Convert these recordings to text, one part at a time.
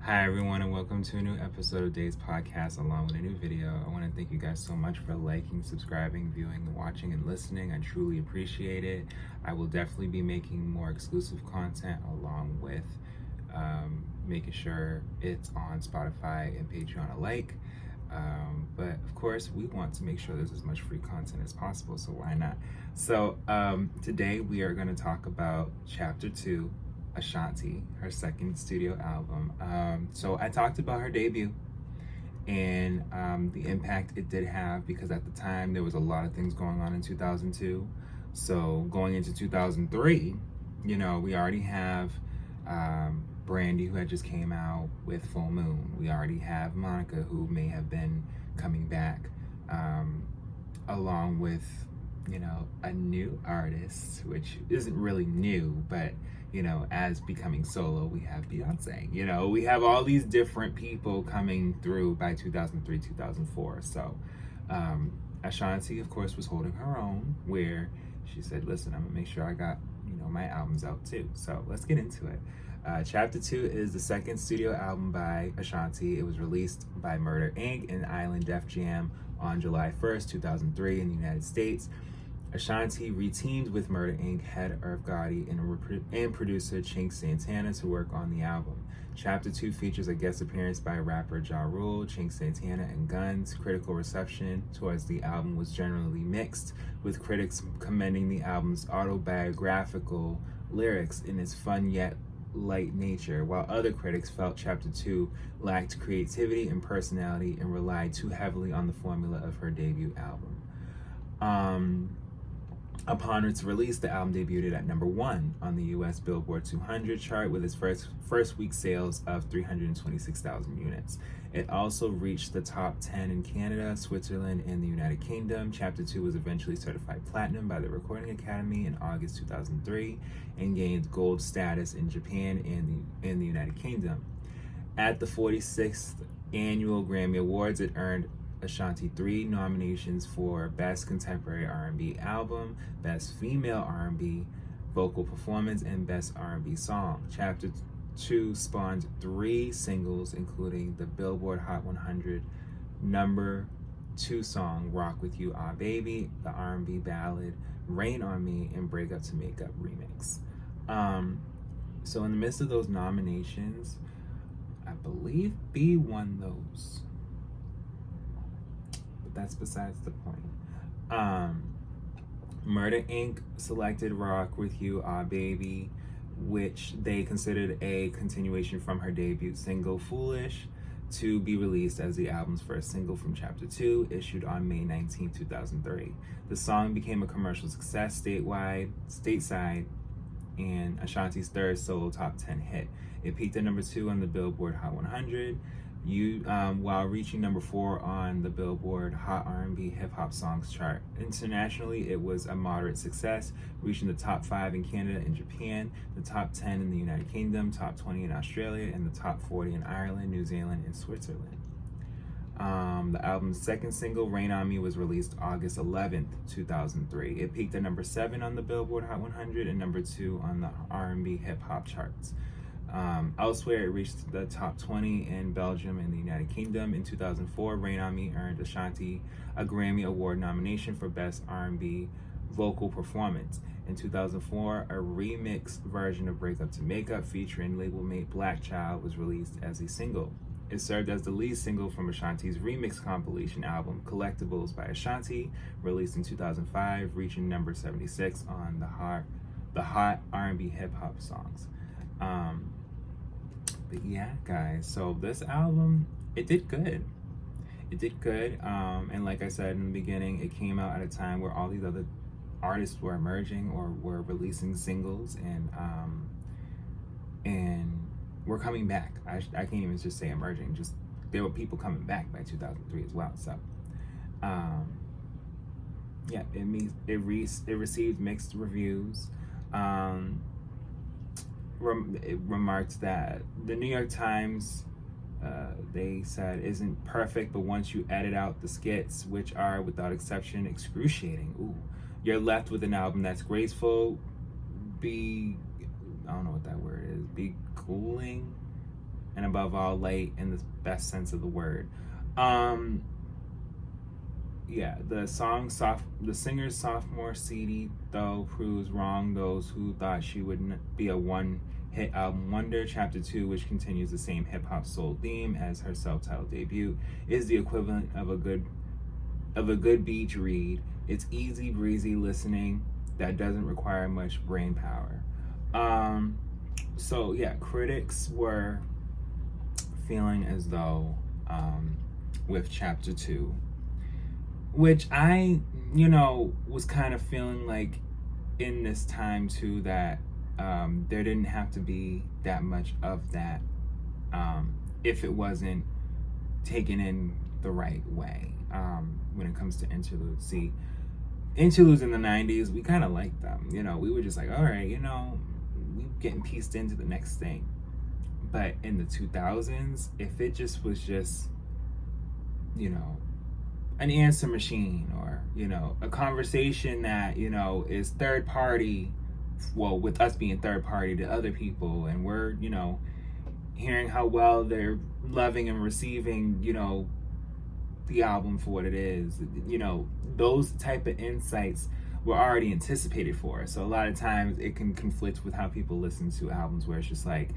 Hi everyone, and welcome to a new episode of Day's Podcast along with a new video. I want to thank you guys so much for liking, subscribing, viewing, watching, and listening. I truly appreciate it. I will definitely be making more exclusive content along with making sure it's on Spotify and Patreon alike. But of course, we want to make sure there's as much free content as possible, so why not? So today we are going to talk about Chapter 2, Ashanti, her second studio album. So I talked about her debut and the impact it did have, because at the time there was a lot of things going on in 2002. So going into 2003, we already have Brandy, who had just came out with Full Moon. We already have Monica, who may have been coming back, along with a new artist, which isn't really new, but as becoming solo, we have Beyonce. We have all these different people coming through by 2003, 2004. So Ashanti, of course, was holding her own, where she said, listen, I'm gonna make sure I got my albums out too. So let's get into it. Chapter 2 is the second studio album by Ashanti. It was released by Murder Inc. and Island Def Jam on July 1st, 2003 in the United States. Ashanti reteamed with Murder Inc. head Irv Gotti and producer Chink Santana to work on the album. Chapter 2 features a guest appearance by rapper Ja Rule, Chink Santana, and Guns. Critical reception towards the album was generally mixed, with critics commending the album's autobiographical lyrics in its fun yet light nature, while other critics felt Chapter 2 lacked creativity and personality and relied too heavily on the formula of her debut album. Upon its release, the album debuted at number 1 on the US Billboard 200 chart with its first week sales of 326,000 units. It also reached the top 10 in Canada, Switzerland, and the United Kingdom. Chapter 2 was eventually certified platinum by the Recording Academy in August 2003 and gained gold status in Japan and the United Kingdom. At the 46th Annual Grammy Awards, it earned Ashanti 3 nominations for Best Contemporary R&B Album, Best Female R&B Vocal Performance, and Best R&B Song. Chapter 2 spawned 3 singles, including the Billboard Hot 100 number 2 song Rock With You, Ah Baby, the R&B ballad Rain On Me, and Break Up to Make Up remix. So in the midst of those nominations, I believe B won those. That's besides the point. Murder Inc. selected Rock With You, Ah Baby, which they considered a continuation from her debut single Foolish, to be released as the album's first single from Chapter 2, issued on May 19, 2003. The song became a commercial success stateside, and Ashanti's third solo top 10 hit. It peaked at number 2 on the Billboard Hot 100, while reaching number 4 on the Billboard Hot R&B Hip Hop Songs chart. Internationally, it was a moderate success, reaching the top 5 in Canada and Japan, the top 10 in the United Kingdom, top 20 in Australia, and the top 40 in Ireland, New Zealand, and Switzerland. The album's second single, Rain On Me, was released August 11th, 2003. It peaked at number 7 on the Billboard Hot 100 and number 2 on the R&B Hip Hop charts. Elsewhere, it reached the top 20 in Belgium and the United Kingdom. In 2004, Rain On Me earned Ashanti a Grammy Award nomination for Best R&B Vocal Performance. In 2004, a remix version of Break Up to Make Up featuring label mate Black Child was released as a single. It served as the lead single from Ashanti's remix compilation album Collectibles by Ashanti, released in 2005, reaching number 76 on the hot R&B hip hop songs. But yeah, guys, so this album, it did good. And like I said in the beginning, it came out at a time where all these other artists were emerging or were releasing singles, and were coming back. I can't even just say emerging, just there were people coming back by 2003 as well. So yeah, it received mixed reviews. It remarked that the New York Times, they said, isn't perfect, but once you edit out the skits, which are without exception excruciating, you're left with an album that's graceful, I don't know what that word is, be cooling, and above all, light in the best sense of the word. Um, yeah, the singer's sophomore CD though proves wrong those who thought she would be a one-hit album wonder. Chapter 2, which continues the same hip-hop soul theme as her self-titled debut, is the equivalent of a good beach read. It's easy breezy listening that doesn't require much brain power. So yeah, critics were feeling as though with Chapter 2, which I, was kind of feeling like in this time too, that there didn't have to be that much of that if it wasn't taken in the right way when it comes to interludes. See, interludes in the 90s, we kind of liked them. We were just like, all right, we getting pieced into the next thing. But in the 2000s, if it just was just, an answer machine, or a conversation that is third party, well, with us being third party to other people, and we're hearing how well they're loving and receiving the album for what it is, those type of insights were already anticipated for us. So a lot of times it can conflict with how people listen to albums, where it's just like,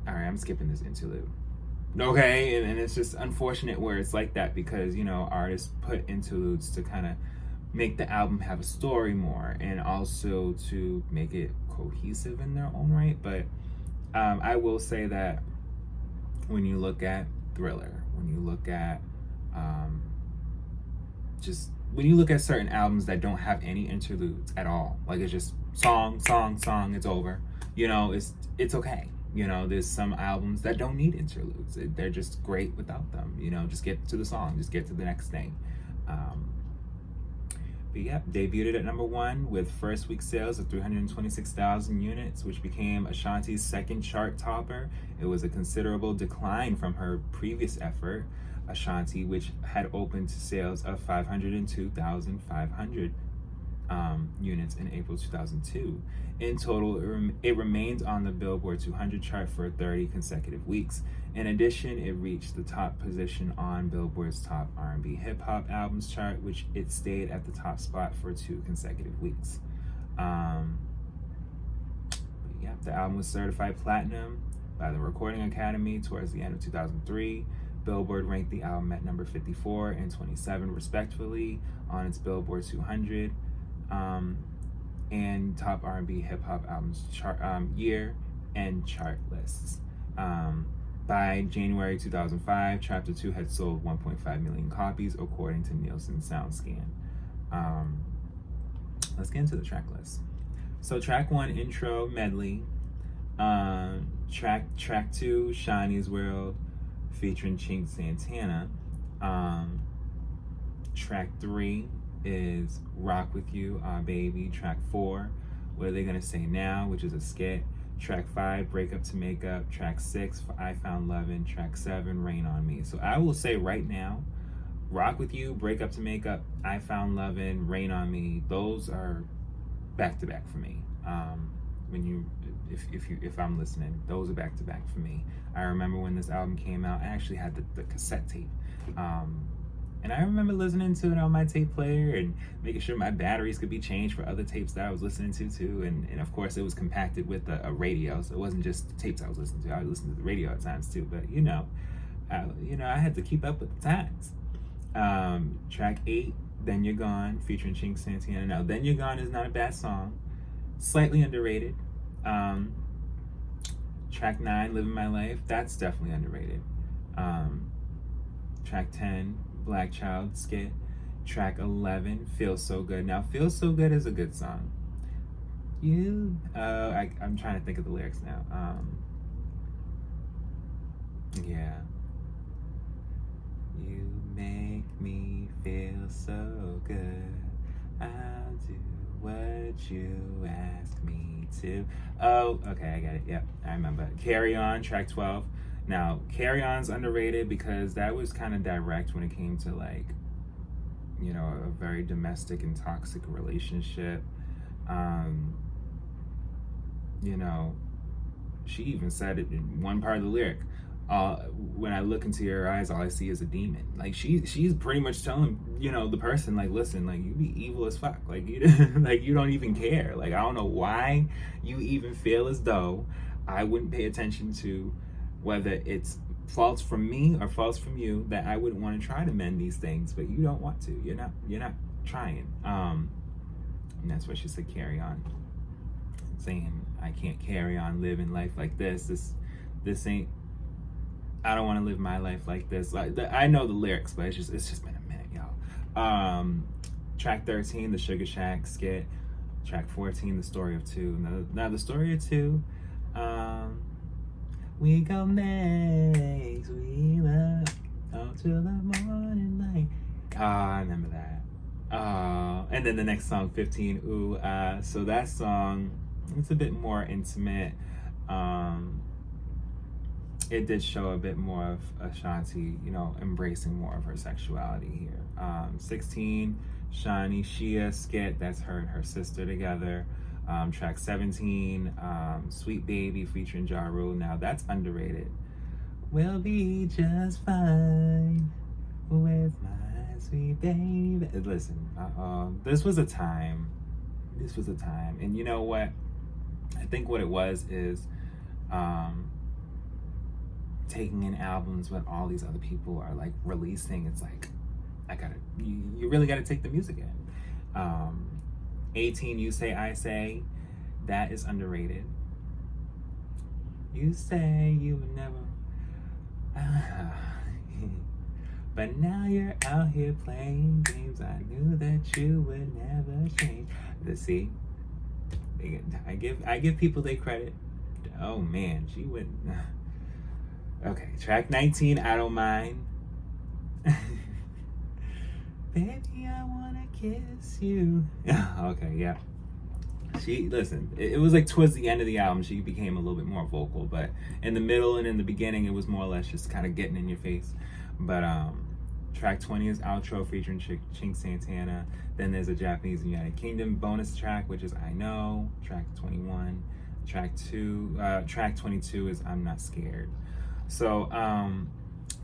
all right, I'm skipping this interlude. Okay, and it's just unfortunate where it's like that, because artists put interludes to kind of make the album have a story more, and also to make it cohesive in their own right. But I will say that when you look at Thriller, when you look at when you look at certain albums that don't have any interludes at all, like it's just song, it's over, it's okay. There's some albums that don't need interludes. They're just great without them. Just get to the song, just get to the next thing. But yeah, debuted at number 1 with first week sales of 326,000 units, which became Ashanti's second chart topper. It was a considerable decline from her previous effort, Ashanti, which had opened to sales of 502,500 units in April 2002. In total, it remained on the Billboard 200 chart for 30 consecutive weeks. In addition, it reached the top position on Billboard's top R&B hip hop albums chart, which it stayed at the top spot for 2 consecutive weeks. Yeah, the album was certified platinum by the Recording Academy towards the end of 2003. Billboard ranked the album at number 54 and 27 respectively on its Billboard 200 and top R&B hip hop albums chart year and chart lists. By January 2005, Chapter 2 had sold 1.5 million copies according to Nielsen SoundScan. Let's get into the track list. So track 1, intro medley. Track 2, Shawnee's World, featuring Chink Santana. Track 3 is Rock With You, Baby. Track 4, What Are They Gonna Say Now, which is a skit. Track 5, Break Up to Make Up. Track 6, I Found Lovin'. Track 7, Rain on Me. So I will say right now, Rock With You, Break Up to Make Up, I Found Lovin', Rain on Me, those are back to back for me. If I'm listening, those are back to back for me. I remember when this album came out, I actually had the cassette tape. And I remember listening to it on my tape player and making sure my batteries could be changed for other tapes that I was listening to too. And of course it was compacted with a radio, so it wasn't just the tapes I was listening to. I would listen to the radio at times too, but I had to keep up with the times. Track 8, Then You're Gone, featuring Chink Santana. Now, Then You're Gone is not a bad song, slightly underrated. Track 9, Living My Life, that's definitely underrated. Track 10, Black Child, skit. Track 11, Feel So Good. Now, Feel So Good is a good song. I'm trying to think of the lyrics now. Yeah. You make me feel so good. I'll do what you ask me to. Oh, okay, I get it. Yep, I remember. Carry On, track 12. Now, Carry On's underrated because that was kind of direct when it came to a very domestic and toxic relationship. She even said it in one part of the lyric, when I look into your eyes, all I see is a demon. Like she's pretty much telling, you know, the person, like, listen, like, you be evil as fuck. Like you like you don't even care. Like, I don't know why you even feel as though I wouldn't pay attention to whether it's faults from me or faults from you, that I wouldn't want to try to mend these things, but you don't want to. You're not trying. And that's what she said, carry on. Saying, I can't carry on living life like this. This ain't, I don't want to live my life like this. Like, I know the lyrics, but it's just been a minute, y'all. Track 13, the Sugar Shack skit. Track 14, the Story of Two. Now the Story of Two, we go make sweet love until the morning light. I remember that. And then the next song, 15, Ooh. So that song, it's a bit more intimate. It did show a bit more of Ashanti, you know, embracing more of her sexuality here. 16, Shani Shia skit, that's her and her sister together. Track 17, Sweet Baby featuring Ja Rule. Now that's underrated. We'll be just fine with my sweet baby. Listen, this was a time. And you know what? I think what it was is taking in albums when all these other people are like releasing. It's like, you really gotta take the music in. 18, You Say, I Say, that is underrated. You say you would never, but now you're out here playing games. I knew that you would never change. See, I give people their credit. Oh man, she wouldn't. Okay, track 19, I Don't Mind. Baby, I wanna kiss you. Okay, yeah. Listen, it was like towards the end of the album, she became a little bit more vocal, but in the middle and in the beginning, it was more or less just kind of getting in your face. But track 20 is Outro featuring Chink Santana. Then there's a Japanese and United Kingdom bonus track, which is I Know. Track 21. Track 22 is I'm Not Scared. So,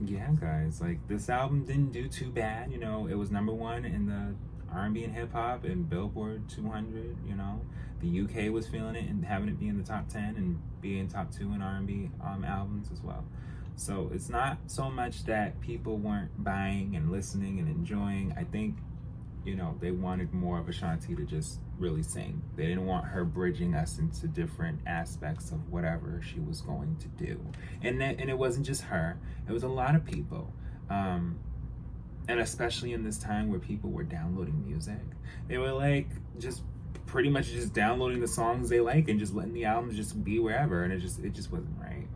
yeah, guys, like, this album didn't do too bad. You know, it was #1 in the R&B and hip hop and Billboard 200. You know, the UK was feeling it and having it be in the top 10 and be in top 2 in R&B albums as well. So it's not so much that people weren't buying and listening and enjoying. I think, you know, they wanted more of Ashanti to just really sing. They didn't want her bridging us into different aspects of whatever she was going to do. And it wasn't just her. It was a lot of people. And especially in this time where people were downloading music. They were like just pretty much just downloading the songs they like and just letting the albums just be wherever. And it just wasn't right.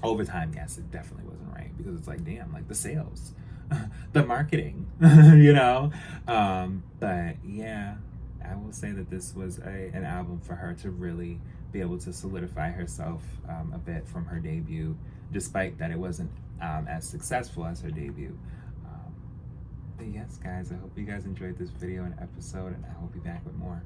Over time, yes, it definitely wasn't right. Because it's like, damn, like the sales. The marketing, you know? But yeah, I will say that this was an album for her to really be able to solidify herself a bit from her debut, despite that it wasn't as successful as her debut. But yes, guys, I hope you guys enjoyed this video and episode, and I will be back with more.